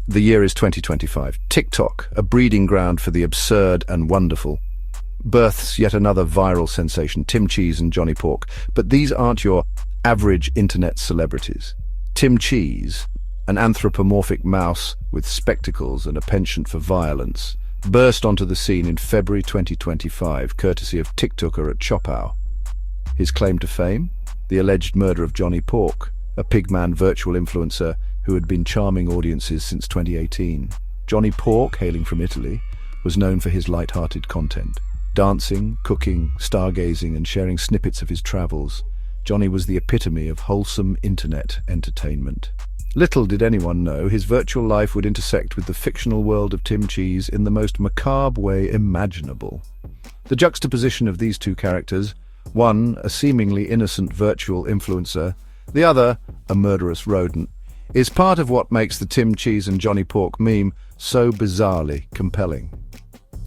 The year is 2025. TikTok, a breeding ground for the absurd and wonderful, births yet another viral sensation, Tim Cheese and Johnny Pork. But these aren't your average internet celebrities. Tim Cheese, an anthropomorphic mouse with spectacles and a penchant for violence, burst onto the scene in February 2025, courtesy of TikToker at Chopow. His claim to fame? The alleged murder of Johnny Pork, a pigman virtual influencer who had been charming audiences since 2018. Johnny Pork, hailing from Italy, was known for his light-hearted content. Dancing, cooking, stargazing, and sharing snippets of his travels, Johnny was the epitome of wholesome internet entertainment. Little did anyone know his virtual life would intersect with the fictional world of Tim Cheese in the most macabre way imaginable. The juxtaposition of these two characters, one a seemingly innocent virtual influencer, the other a murderous rodent, is part of what makes the Tim Cheese and Johnny Pork meme so bizarrely compelling.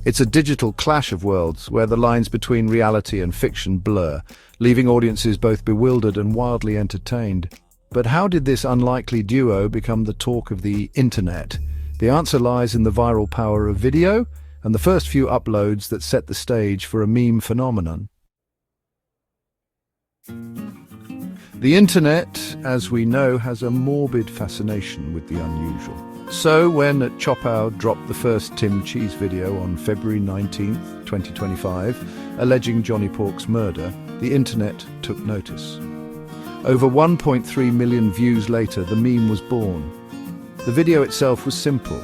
It's a digital clash of worlds where the lines between reality and fiction blur, leaving audiences both bewildered and wildly entertained. But how did this unlikely duo become the talk of the internet? The answer lies in the viral power of video and the first few uploads that set the stage for a meme phenomenon. The internet, as we know, has a morbid fascination with the unusual. So when at Chopow dropped the first Tim Cheese video on February 19, 2025, alleging Johnny Pork's murder, the internet took notice. Over 1.3 million views later, the meme was born. The video itself was simple,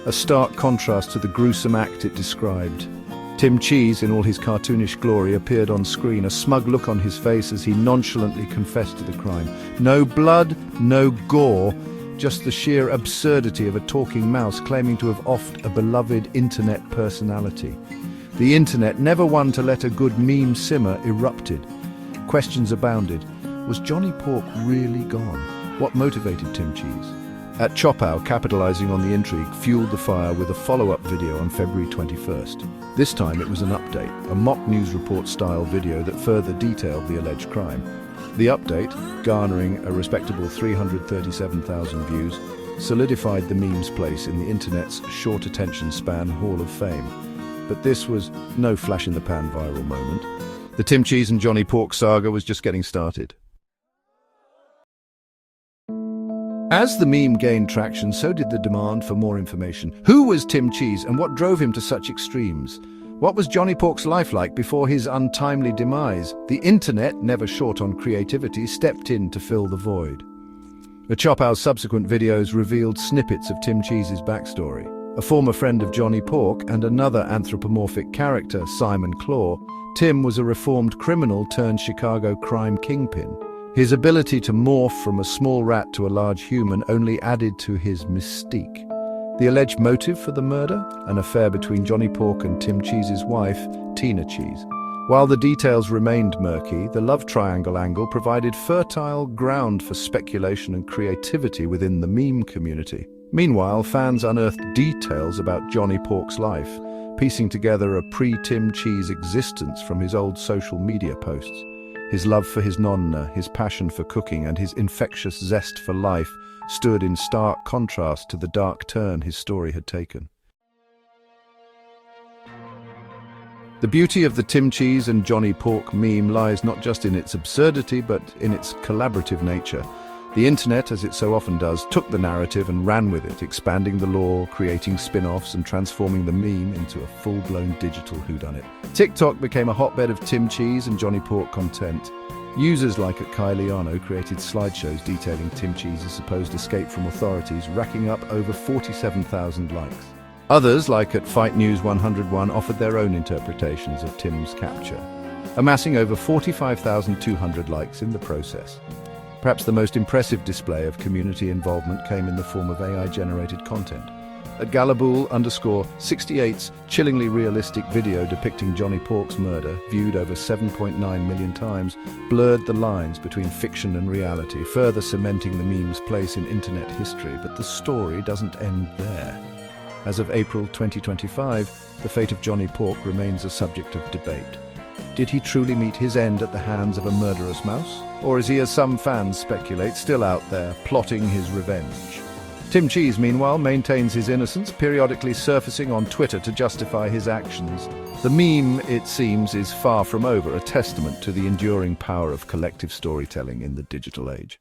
a stark contrast to the gruesome act it described. Tim Cheese, in all his cartoonish glory, appeared on screen, a smug look on his face as he nonchalantly confessed to the crime. No blood, no gore, just the sheer absurdity of a talking mouse claiming to have offed a beloved internet personality. The internet, never one to let a good meme simmer, erupted. Questions abounded. Was Johnny Pork really gone? What motivated Tim Cheese? At Chopow, capitalizing on the intrigue, fueled the fire with a follow-up video on February 21st. This time it was an update, a mock news report-style video that further detailed the alleged crime. The update, garnering a respectable 337,000 views, solidified the meme's place in the internet's short attention span Hall of Fame. But this was no flash-in-the-pan viral moment. The Tim Cheese and Johnny Pork saga was just getting started. As the meme gained traction, so did the demand for more information. Who was Tim Cheese and what drove him to such extremes? What was Johnny Pork's life like before his untimely demise? The internet, never short on creativity, stepped in to fill the void. The Chopow's subsequent videos revealed snippets of Tim Cheese's backstory. A former friend of Johnny Pork and another anthropomorphic character, Simon Claw, Tim was a reformed criminal turned Chicago crime kingpin. His ability to morph from a small rat to a large human only added to his mystique. The alleged motive for the murder? An affair between Johnny Pork and Tim Cheese's wife, Tina Cheese. While the details remained murky, the love triangle angle provided fertile ground for speculation and creativity within the meme community. Meanwhile, fans unearthed details about Johnny Pork's life, piecing together a pre-Tim Cheese existence from his old social media posts. His love for his nonna, his passion for cooking, and his infectious zest for life stood in stark contrast to the dark turn his story had taken. The beauty of the Tim Cheese and Johnny Pork meme lies not just in its absurdity, but in its collaborative nature. The internet, as it so often does, took the narrative and ran with it, expanding the lore, creating spin-offs, and transforming the meme into a full-blown digital whodunit. TikTok became a hotbed of Tim Cheese and Johnny Pork content. Users like at Kyliano created slideshows detailing Tim Cheese's supposed escape from authorities, racking up over 47,000 likes. Others, like at Fight News 101, offered their own interpretations of Tim's capture, amassing over 45,200 likes in the process. Perhaps the most impressive display of community involvement came in the form of AI-generated content. At Galabool_68's chillingly realistic video depicting Johnny Pork's murder, viewed over 7.9 million times, blurred the lines between fiction and reality, further cementing the meme's place in internet history. But the story doesn't end there. As of April 2025, the fate of Johnny Pork remains a subject of debate. Did he truly meet his end at the hands of a murderous mouse? Or is he, as some fans speculate, still out there plotting his revenge? Tim Cheese, meanwhile, maintains his innocence, periodically surfacing on Twitter to justify his actions. The meme, it seems, is far from over, a testament to the enduring power of collective storytelling in the digital age.